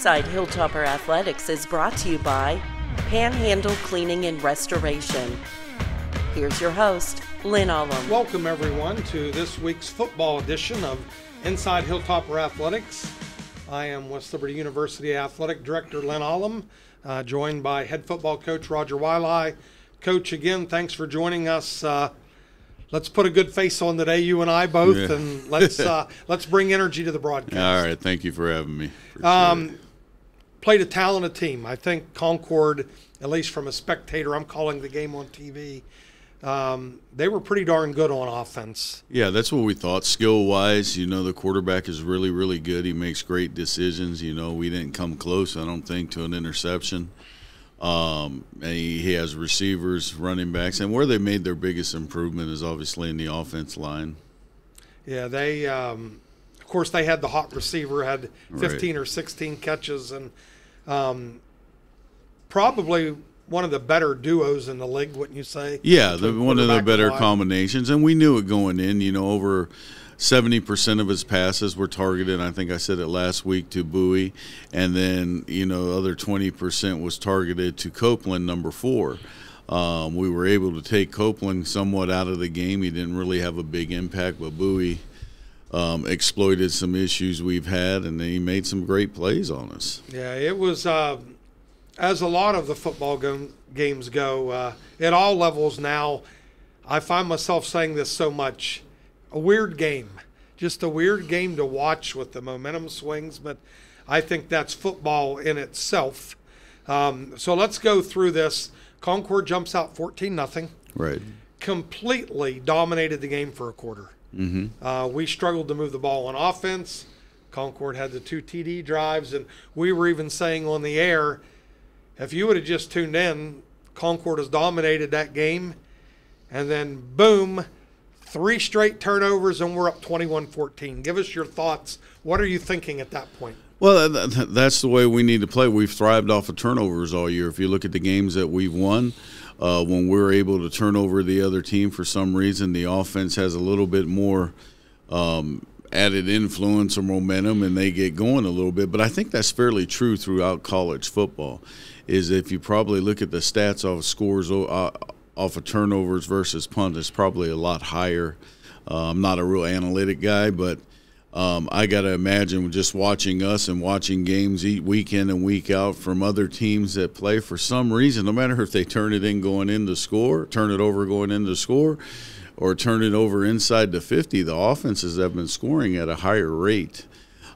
Inside Hilltopper Athletics is brought to you by Panhandle Cleaning and Restoration. Here's your host, Lynn Coach. Welcome everyone to this week's football edition of Inside Hilltopper Athletics. I am West Liberty University Athletic Director Lynn Coach, joined by head football coach Roger Waialae. Coach, again, thanks for joining us. Let's put a good face on today, you and I both, and let's bring energy to the broadcast. All right, thank you for having me. Played a talented team. I think Concord, at least from a spectator, I'm calling the game on TV, they were pretty darn good on offense. Yeah, that's what we thought. Skill-wise, the quarterback is really, really good. He makes great decisions. We didn't come close, I don't think, to an interception. And he has receivers, running backs, and where they made their biggest improvement is obviously in the offense line. Yeah, they, of course, they had the hot receiver, had 15 or 16 catches, and probably one of the better duos in the league, wouldn't you say? Yeah, one of the better combinations, and we knew it going in. Over 70% of his passes were targeted. I think I said it last week to Bowie, and then the other 20% was targeted to Copeland, number 4. We were able to take Copeland somewhat out of the game. He didn't really have a big impact, but Bowie exploited some issues we've had, and he made some great plays on us. Yeah, it was as a lot of the football games go at all levels now. I find myself saying this so much. A weird game, just a weird game to watch with the momentum swings, but I think that's football in itself. So let's go through this. Concord jumps out 14-0. Right. Completely dominated the game for a quarter. Mm-hmm. We struggled to move the ball on offense. Concord had the 2 TD drives, and we were even saying on the air, if you would have just tuned in, Concord has dominated that game, and then boom, 3 straight turnovers, and we're up 21-14. Give us your thoughts. What are you thinking at that point? Well, that's the way we need to play. We've thrived off of turnovers all year. If you look at the games that we've won, when we're able to turn over the other team for some reason, the offense has a little bit more added influence or momentum, and they get going a little bit. But I think that's fairly true throughout college football, is if you probably look at the stats of scores off of turnovers versus punt, is probably a lot higher. I'm not a real analytic guy, but I got to imagine just watching us and watching games week in and week out from other teams that play, for some reason, no matter if they turn it in going in to score, turn it over going in to score, or turn it over inside the 50, the offenses have been scoring at a higher rate.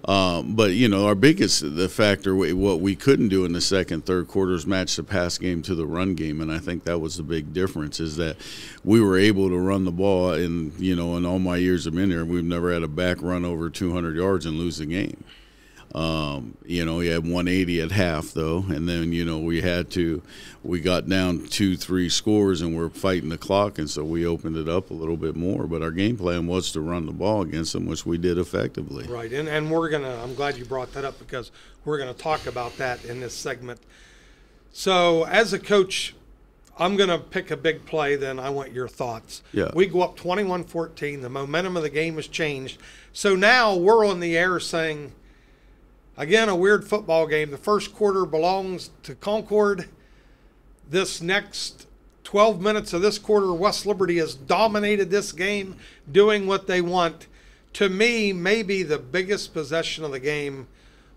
But, our biggest factor, what we couldn't do in the second, third quarters, match the pass game to the run game, and I think that was the big difference, is that we were able to run the ball, and, in all my years of being here, we've never had a back run over 200 yards and lose the game. He had 180 at half, though, and then, we got down 2-3 scores, and we're fighting the clock, and so we opened it up a little bit more. But our game plan was to run the ball against them, which we did effectively. Right, and I'm glad you brought that up, because we're going to talk about that in this segment. So, as a coach, I'm going to pick a big play, then I want your thoughts. Yeah. We go up 21-14. The momentum of the game has changed. So now we're on the air saying, again, a weird football game. The first quarter belongs to Concord. This next 12 minutes of this quarter, West Liberty has dominated this game, doing what they want. To me, maybe the biggest possession of the game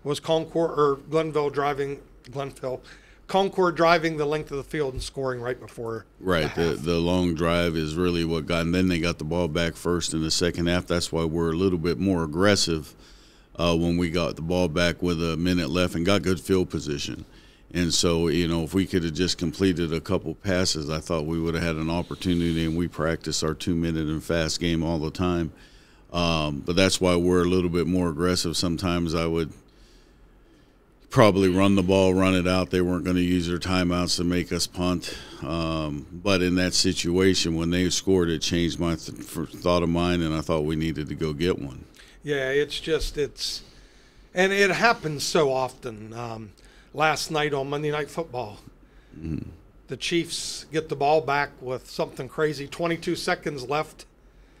was Concord driving the length of the field and scoring right before. Right, the long drive is really what got, and then they got the ball back first in the second half. That's why we're a little bit more aggressive when we got the ball back with a minute left and got good field position. And so, if we could have just completed a couple passes, I thought we would have had an opportunity, and we practice our 2-minute and fast game all the time. But that's why we're a little bit more aggressive. Sometimes I would probably run the ball, run it out. They weren't going to use their timeouts to make us punt. But in that situation, when they scored, it changed my thought of mine, and I thought we needed to go get one. Yeah, and it happens so often. Last night on Monday Night Football, the Chiefs get the ball back with something crazy, 22 seconds left,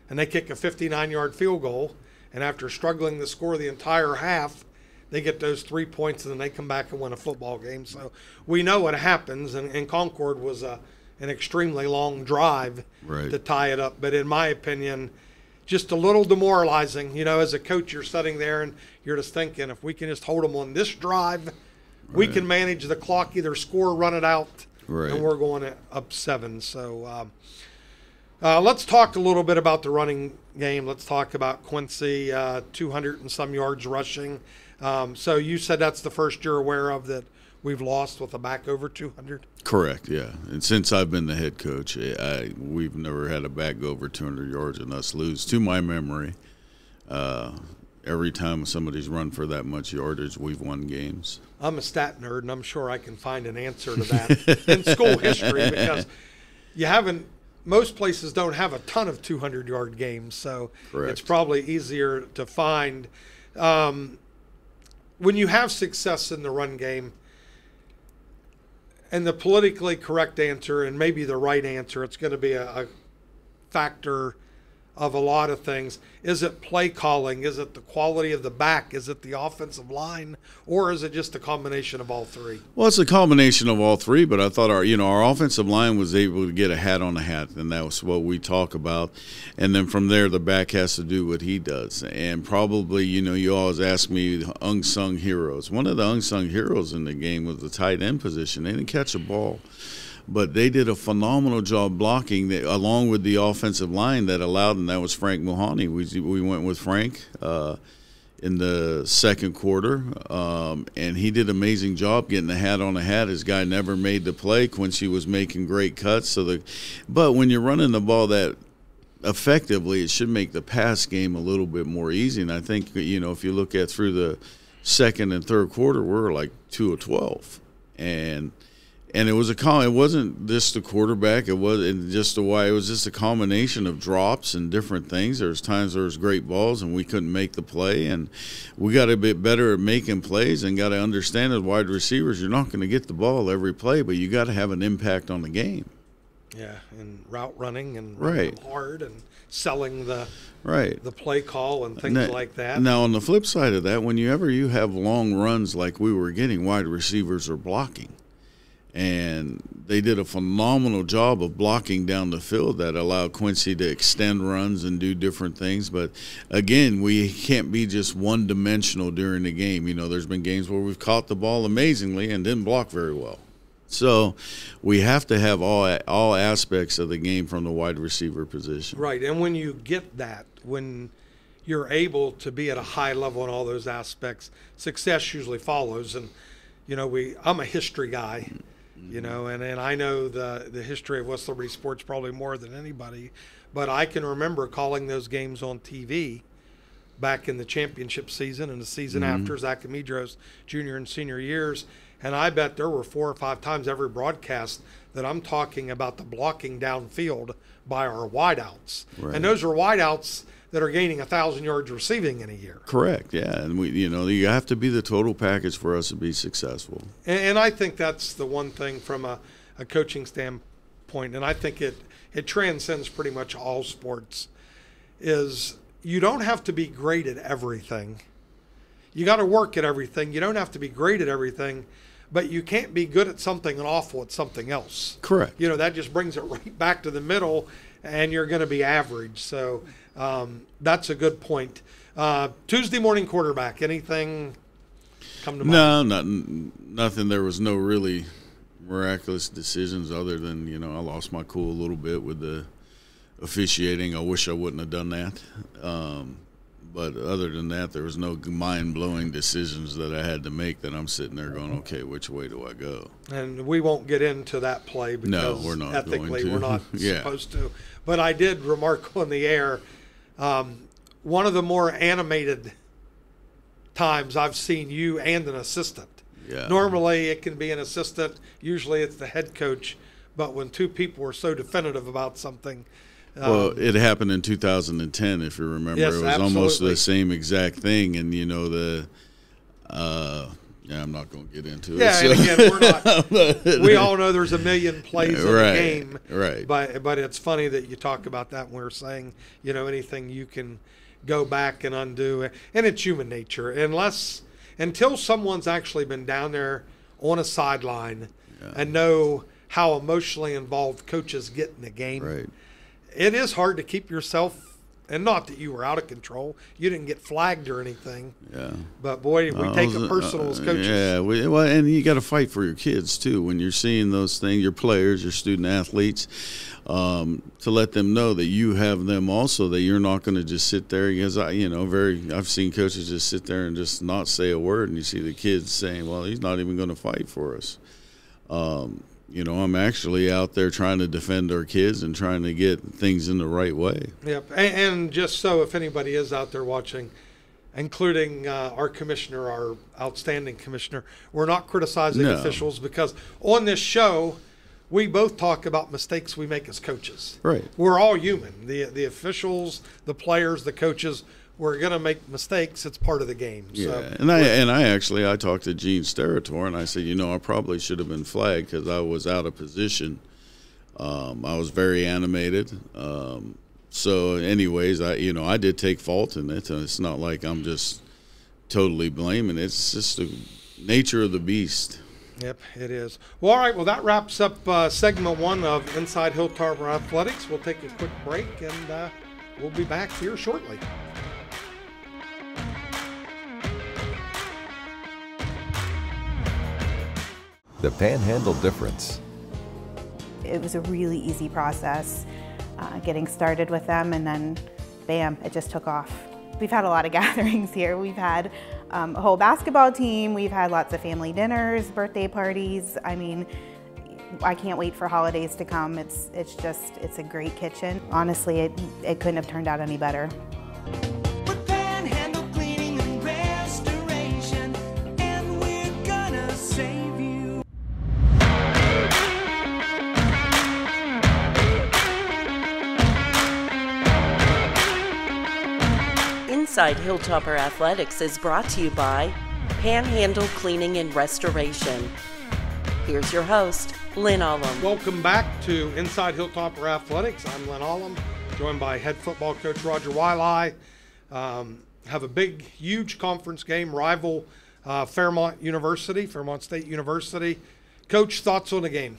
and they kick a 59-yard field goal. And after struggling to score the entire half, they get those 3 points, and then they come back and win a football game. So we know what happens, and Concord was an extremely long drive to tie it up. But in my opinion, just a little demoralizing. As a coach, you're sitting there and you're just thinking, if we can just hold them on this drive, we can manage the clock, either score, run it out, and we're going up 7. So let's talk a little bit about the running game. Let's talk about Quincy, 200 and some yards rushing. So you said that's the first you're aware of that we've lost with a back over 200? Correct, yeah. And since I've been the head coach, we've never had a back go over 200 yards and us lose, to my memory. Every time somebody's run for that much yardage, we've won games. I'm a stat nerd, and I'm sure I can find an answer to that in school history, because most places don't have a ton of 200-yard games, so it's probably easier to find. When you have success in the run game, and the politically correct answer and maybe the right answer, it's going to be a factor of a lot of things. Is it play calling? Is it the quality of the back? Is it the offensive line? Or is it just a combination of all three? Well, it's a combination of all three, but I thought our offensive line was able to get a hat on a hat, and that was what we talk about. And then from there, the back has to do what he does. And probably, you always ask me unsung heroes. One of the unsung heroes in the game was the tight end position. They didn't catch a ball, but they did a phenomenal job blocking along with the offensive line that allowed, and that was Frank Mohani. We went with Frank in the second quarter, and he did an amazing job getting the hat on the hat. His guy never made the play. Quincy was making great cuts. But when you're running the ball that effectively, it should make the pass game a little bit more easy. And I think, if you look at through the second and third quarter, we're like 2 of 12. And it was it wasn't just the quarterback. It wasn't just the why. It was just a combination of drops and different things. There's times there was great balls and we couldn't make the play, and we got a bit better at making plays and got to understand as wide receivers, you're not going to get the ball every play, but you got to have an impact on the game. Yeah, and route running and running hard and selling the play call and things like that. Now, on the flip side of that, whenever you have long runs like we were getting, wide receivers are blocking. And they did a phenomenal job of blocking down the field that allowed Quincy to extend runs and do different things. But, again, we can't be just one-dimensional during the game. There's been games where we've caught the ball amazingly and didn't block very well. So we have to have all aspects of the game from the wide receiver position. Right, and when you get that, when you're able to be at a high level in all those aspects, success usually follows. And, I'm a history guy. And I know the history of West Liberty sports probably more than anybody, but I can remember calling those games on TV back in the championship season and the season after Zach Amidro's junior and senior years, and I bet there were 4 or 5 times every broadcast that I'm talking about the blocking downfield by our wideouts. Right. And those are wideouts that are gaining 1,000 yards receiving in a year. Correct, yeah. And you have to be the total package for us to be successful. And I think that's the one thing from a coaching standpoint, and I think it transcends pretty much all sports, is you don't have to be great at everything. You got to work at everything. You don't have to be great at everything, but you can't be good at something and awful at something else. Correct. That just brings it right back to the middle, and you're going to be average. So that's a good point. Tuesday morning quarterback, anything come to mind? No, nothing. There was no really miraculous decisions other than, I lost my cool a little bit with the officiating. I wish I wouldn't have done that. But other than that, there was no mind-blowing decisions that I had to make that I'm sitting there going, okay, which way do I go? And we won't get into that play because we're not ethically going to. We're not supposed to. But I did remark on the air, one of the more animated times I've seen you and an assistant. Yeah. Normally it can be an assistant. Usually it's the head coach. But when two people were so definitive about something. Well, it happened in 2010, if you remember. Yes, it was absolutely. almost the same exact thing. And, I'm not going to get into it. Yeah, and again, we're not. We all know there's a million plays in a game. Right. But it's funny that you talk about that when we're saying, anything you can go back and undo. And it's human nature. Unless until someone's actually been down there on a sideline and know how emotionally involved coaches get in the game. Right. It is hard to keep yourself. And not that you were out of control. You didn't get flagged or anything. Yeah. But, boy, we take it personal as coaches. Yeah. Well, and you got to fight for your kids, too. When you're seeing those things, your players, your student athletes, to let them know that you have them also, that you're not going to just sit there. Because, I've seen coaches just sit there and just not say a word. And you see the kids saying, well, he's not even going to fight for us. I'm actually out there trying to defend our kids and trying to get things in the right way. Yep. And just so if anybody is out there watching, including our commissioner, our outstanding commissioner, we're not criticizing officials, because on this show, we both talk about mistakes we make as coaches. Right. We're all human. The officials, the players, the coaches, we're going to make mistakes. It's part of the game. Yeah, so, I talked to Gene Sterator, and I said, I probably should have been flagged because I was out of position. I was very animated. So anyways, I did take fault in it. It's not like I'm just totally blaming it. It's just the nature of the beast. Yep, it is. Well, all right. Well, that wraps up segment 1 of Inside Hilltopper Athletics. We'll take a quick break, and we'll be back here shortly. The Panhandle Difference. It was a really easy process getting started with them, and then bam, it just took off. We've had a lot of gatherings here. We've had a whole basketball team. We've had lots of family dinners, birthday parties. I mean, I can't wait for holidays to come. It's a great kitchen. Honestly, it couldn't have turned out any better. Inside Hilltopper Athletics is brought to you by Panhandle Cleaning and Restoration. Here's your host, Lynn Coach. Welcome back to Inside Hilltopper Athletics. I'm Lynn Coach, joined by head football coach Roger Waialae. Have a big, huge conference game, rival Fairmont State University. Coach, thoughts on the game?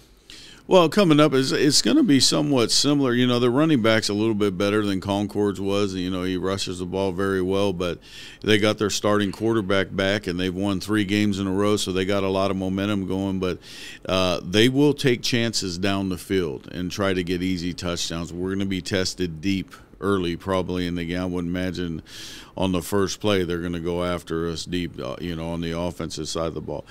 Well, coming up, it's going to be somewhat similar. The running back's a little bit better than Concord's was. He rushes the ball very well, but they got their starting quarterback back, and they've won 3 games in a row, so they got a lot of momentum going. But they will take chances down the field and try to get easy touchdowns. We're going to be tested deep early probably in the game. I would imagine on the first play they're going to go after us deep, on the offensive side of the ball.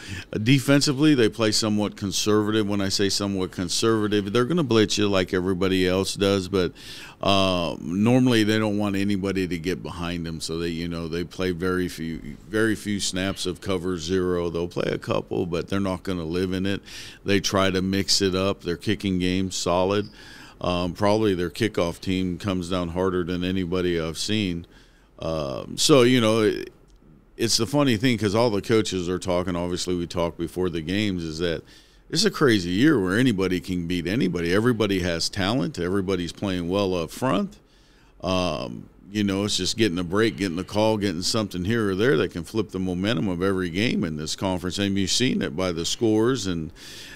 Defensively, they play somewhat conservative. When I say somewhat conservative, they're going to blitz you like everybody else does, but normally they don't want anybody to get behind them, so they play very few snaps of cover 0. They'll play a couple, but they're not going to live in it. They try to mix it up. Their kicking game's solid. Probably their kickoff team comes down harder than anybody I've seen. It's the funny thing, because all the coaches are talking, obviously we talked before the games, is that it's a crazy year where anybody can beat anybody. Everybody has talent. Everybody's playing well up front. It's just getting a break, getting a call, getting something here or there that can flip the momentum of every game in this conference. And you've seen it by the scores and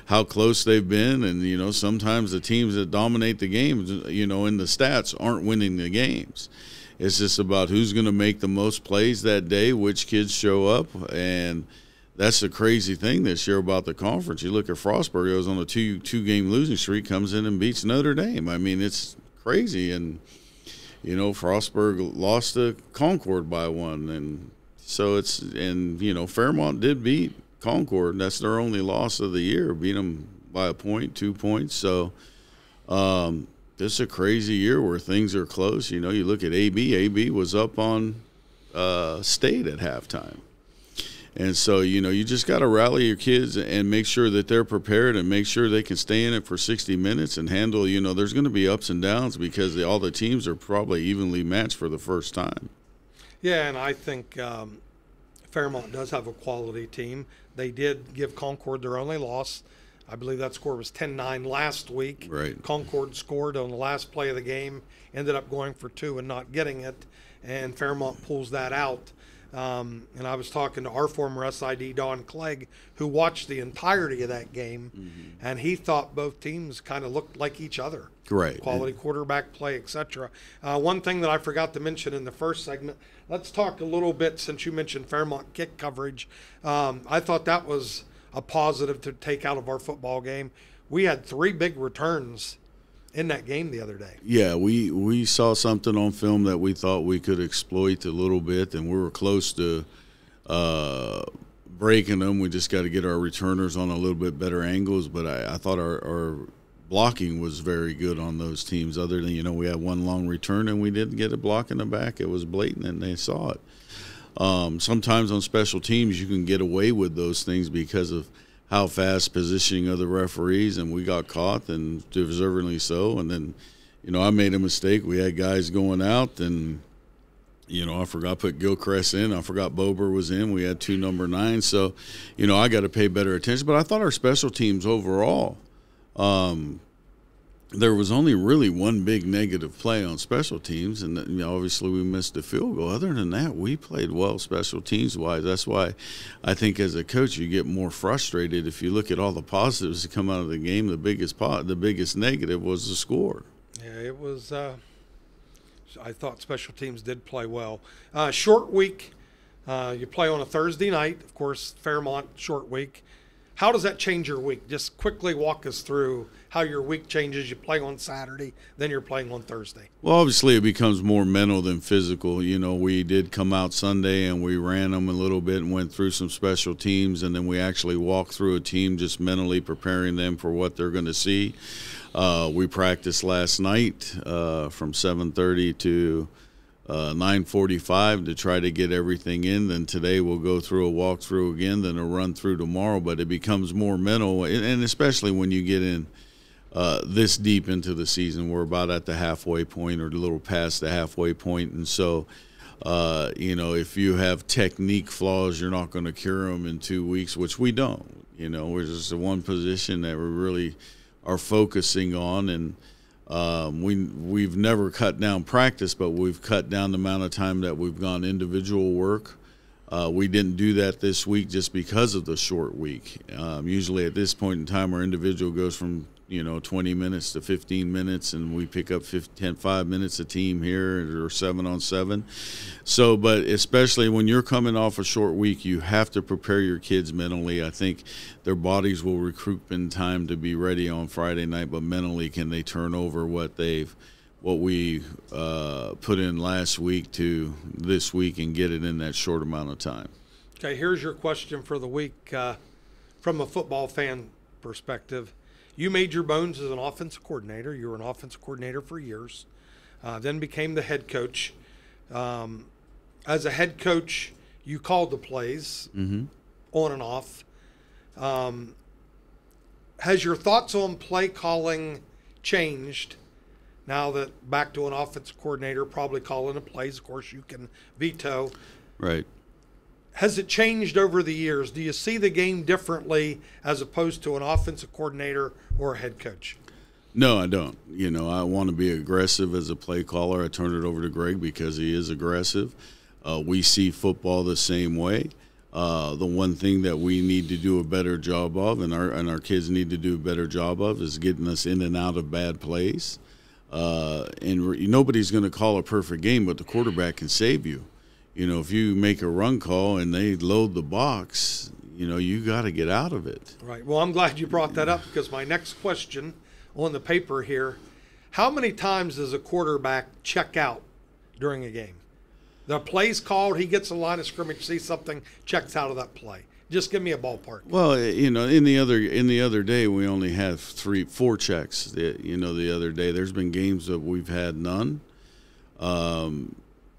how close they've been. And, sometimes the teams that dominate the games, in the stats aren't winning the games. It's just about who's going to make the most plays that day, which kids show up. And that's the crazy thing this year about the conference. You look at Frostburg, it was on a two-game losing streak, comes in and beats Notre Dame. I mean, it's crazy. And Frostburg lost to Concord by 1, and so Fairmont did beat Concord. That's their only loss of the year, beat them by a point, 2 points. So this is a crazy year where things are close. You look at AB was up on State at halftime. And so, you just got to rally your kids and make sure that they're prepared and make sure they can stay in it for 60 minutes and handle, there's going to be ups and downs because all the teams are probably evenly matched for the first time. Yeah, and I think Fairmont does have a quality team. They did give Concord their only loss. I believe that score was 10-9 last week. Right. Concord scored on the last play of the game, ended up going for 2 and not getting it, and Fairmont pulls that out. And I was talking to our former SID, Don Clegg, who watched the entirety of that game, and he thought both teams kind of looked like each other. Right. Quality quarterback play, etc. One thing that I forgot to mention in the first segment, let's talk a little bit, since you mentioned Fairmont kick coverage. I thought that was a positive to take out of our football game. We had 3 big returns in that game the other day. Yeah, we saw something on film that we thought we could exploit a little bit, and we were close to breaking them. We just got to get our returners on a little bit better angles, but I thought our blocking was very good on those teams, other than, we had one long return and we didn't get a block in the back. It was blatant and they saw it. Sometimes on special teams you can get away with those things because of how fast positioning of the referees, and we got caught, and deservedly so. And then, I made a mistake. We had guys going out, and, I forgot to put Gilchrist in. I forgot Bober was in. We had 2 number 9. So, I got to pay better attention. But I thought our special teams overall, there was only really one big negative play on special teams, and obviously we missed the field goal. Other than that, we played well special teams-wise. That's why I think as a coach you get more frustrated if you look at all the positives that come out of the game. The biggest negative was the score. Yeah, it was I thought special teams did play well. Short week. You play on a Thursday night. Of course, Fairmont, short week. How does that change your week? Just quickly walk us through how your week changes. You play on Saturday, then you're playing on Thursday. Well, obviously it becomes more mental than physical. We did come out Sunday and we ran them a little bit and went through some special teams, and then we actually walked through a team just mentally preparing them for what they're going to see. We practiced last night from 7:30 to 9:45 to try to get everything in. Then today we'll go through a walkthrough again, then a run through tomorrow. But it becomes more mental, and especially when you get in this deep into the season. We're about at the halfway point, or a little past the halfway point, and so if you have technique flaws, you're not going to cure them in 2 weeks, which we don't. We're just the one position that we really are focusing on, and we've never cut down practice, but we've cut down the amount of time that we've gone individual work. We didn't do that this week just because of the short week. Usually at this point in time, our individual goes from 20 minutes to 15 minutes, and we pick up 5 minutes a team here, or 7-on-7. So, but especially when you're coming off a short week, you have to prepare your kids mentally. I think their bodies will recruit in time to be ready on Friday night, but mentally, can they turn over what we put in last week to this week and get it in that short amount of time? Okay, here's your question for the week from a football fan perspective. You made your bones as an offensive coordinator. You were an offensive coordinator for years, then became the head coach. As a head coach, you called the plays on and off. Has your thoughts on play calling changed now that back to an offensive coordinator, probably calling the plays? Of course, you can veto. Right. Has it changed over the years? Do you see the game differently as opposed to an offensive coordinator or a head coach? No, I don't. I want to be aggressive as a play caller. I turn it over to Greg because he is aggressive. We see football the same way. The one thing that we need to do a better job of, and our kids need to do a better job of, is getting us in and out of bad plays. And nobody's going to call a perfect game, but the quarterback can save you. If you make a run call and they load the box, you got to get out of it. Right. Well, I'm glad you brought that up, because my next question on the paper here, how many times does a quarterback check out during a game? The play's called, he gets a line of scrimmage, sees something, checks out of that play. Just give me a ballpark. Well, in the other day we only have 4 checks. The other day there's been games that we've had none.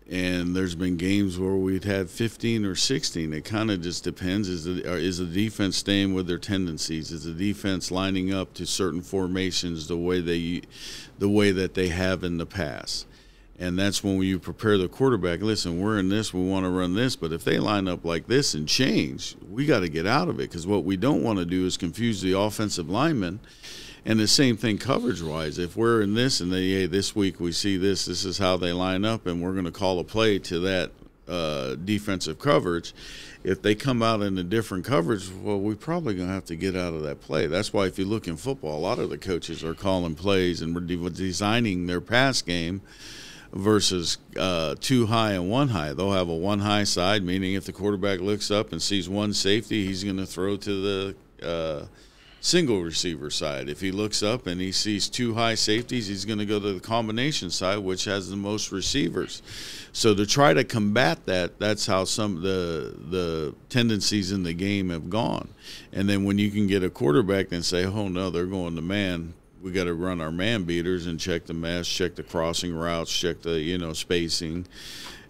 And there's been games where we'd had 15 or 16. It kind of just depends. Is the defense staying with their tendencies? Is the defense lining up to certain formations the way that they have in the past? And that's when you prepare the quarterback. Listen, we're in this. We want to run this. But if they line up like this and change, we got to get out of it, because what we don't want to do is confuse the offensive linemen. And the same thing coverage-wise. If we're in this and this week we see this is how they line up, and we're going to call a play to that defensive coverage. If they come out in a different coverage, well, we're probably going to have to get out of that play. That's why if you look in football, a lot of the coaches are calling plays and we're designing their pass game versus 2 high and 1 high. They'll have a 1 high side, meaning if the quarterback looks up and sees one safety, he's going to throw to the single receiver side. If he looks up and he sees 2 high safeties, he's going to go to the combination side, which has the most receivers. So to try to combat that, that's how some of the tendencies in the game have gone. And then when you can get a quarterback and say, oh no, they're going to man, we got to run our man beaters and check the mesh, check the crossing routes, check the spacing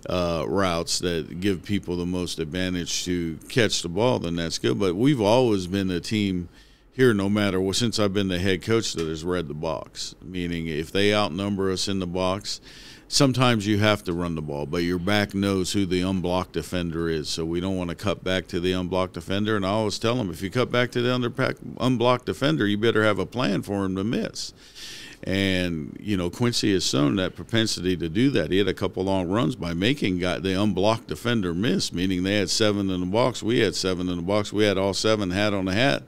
routes that give people the most advantage to catch the ball, then that's good. But we've always been a team here, no matter what, since I've been the head coach, that has read the box. Meaning if they outnumber us in the box, sometimes you have to run the ball, but your back knows who the unblocked defender is. So we don't want to cut back to the unblocked defender. And I always tell them, if you cut back to the unblocked defender, you better have a plan for him to miss. And, Quincy has shown that propensity to do that. He had a couple long runs by making the unblocked defender miss, meaning they had 7 in the box. We had 7 in the box. We had all 7 hat on the hat,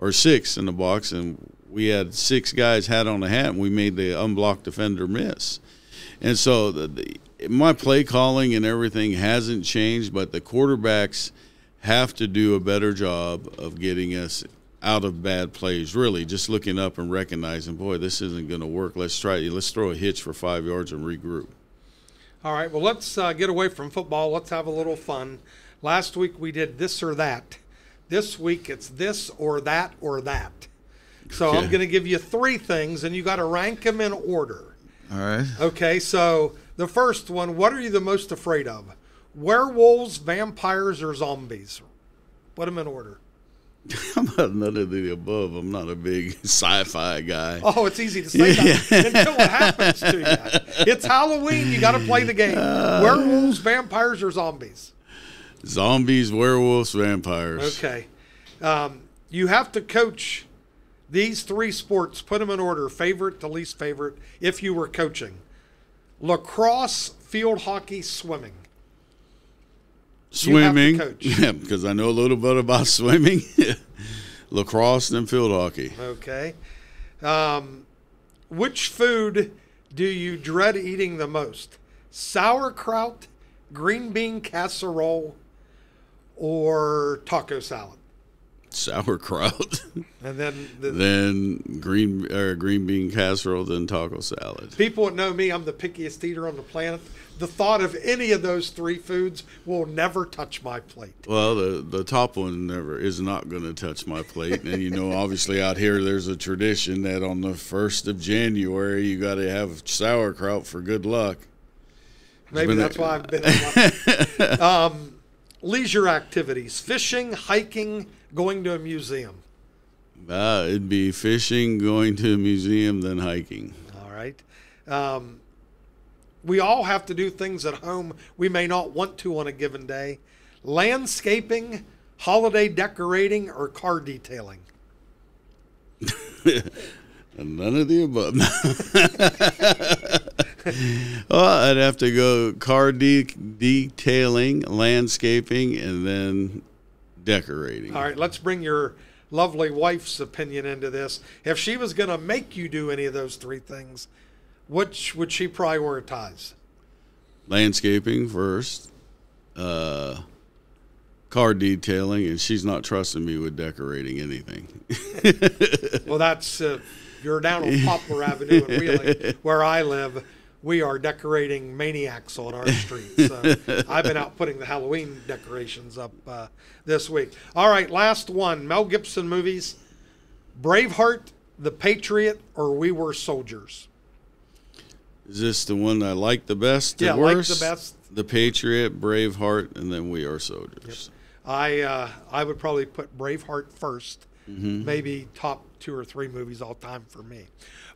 or 6 in the box, and we had 6 guys hat on the hat, and we made the unblocked defender miss. And so my play calling and everything hasn't changed, but the quarterbacks have to do a better job of getting us out of bad plays, really, just looking up and recognizing, boy, this isn't going to work. Let's throw a hitch for 5 yards and regroup. All right, well, let's get away from football. Let's have a little fun. Last week we did this or that. This week it's this or that or that. So I'm going to give you 3 things, and you got to rank them in order. All right. Okay, so the first one, what are you the most afraid of? Werewolves, vampires, or zombies? Put them in order. I'm not none of the above. I'm not a big sci-fi guy. Oh, it's easy to say that until it happens to you. It's Halloween. You got to play the game. Werewolves, vampires, or zombies? Zombies, werewolves, vampires. Okay. You have to coach these 3 sports. Put them in order, favorite to least favorite, if you were coaching. Lacrosse, field hockey, swimming. Swimming, yeah, because I know a little bit about swimming. Lacrosse and field hockey. Okay. Which food do you dread eating the most? Sauerkraut, green bean casserole, or taco salad? Sauerkraut. And then green bean casserole, then taco salad. People that know me, I'm the pickiest eater on the planet. The thought of any of those 3 foods will never touch my plate. Well, the top one is not going to touch my plate. And, obviously out here there's a tradition that on the 1st of January you got to have sauerkraut for good luck. Maybe that's why I've been leisure activities, fishing, hiking, going to a museum. It'd be fishing, going to a museum, then hiking. All right. We all have to do things at home we may not want to on a given day. Landscaping, holiday decorating, or car detailing? None of the above. Well, I'd have to go car detailing, landscaping, and then decorating. All right, let's bring your lovely wife's opinion into this. If she was going to make you do any of those 3 things, which would she prioritize? Landscaping first, car detailing, and she's not trusting me with decorating anything. Well, that's you're down on Poplar Avenue in Wheeling, where I live. We are decorating maniacs on our street. So I've been out putting the Halloween decorations up this week. All right, last one. Mel Gibson movies. Braveheart, The Patriot, or We Were Soldiers? Is this the one I like the best? Yeah, worst? like the best. The Patriot, Braveheart, and then We Are Soldiers. Yep. I would probably put Braveheart first. Maybe top 2 or 3 movies all time for me.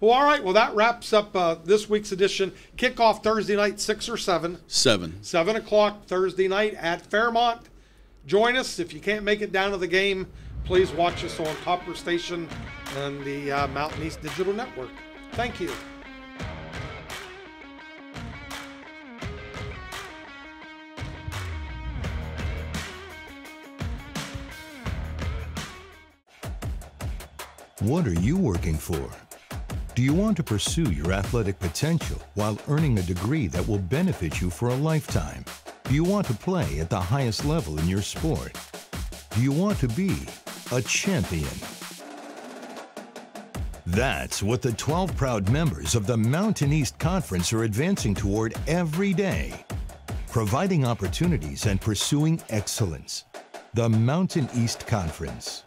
Well, all right. Well, that wraps up this week's edition. Kickoff Thursday night, 6 or 7? 7. 7 o'clock Thursday night at Fairmont. Join us. If you can't make it down to the game, please watch us on Topper Station and the Mountain East Digital Network. Thank you. What are you working for? Do you want to pursue your athletic potential while earning a degree that will benefit you for a lifetime? Do you want to play at the highest level in your sport? Do you want to be a champion? That's what the 12 proud members of the Mountain East Conference are advancing toward every day, providing opportunities and pursuing excellence. The Mountain East Conference.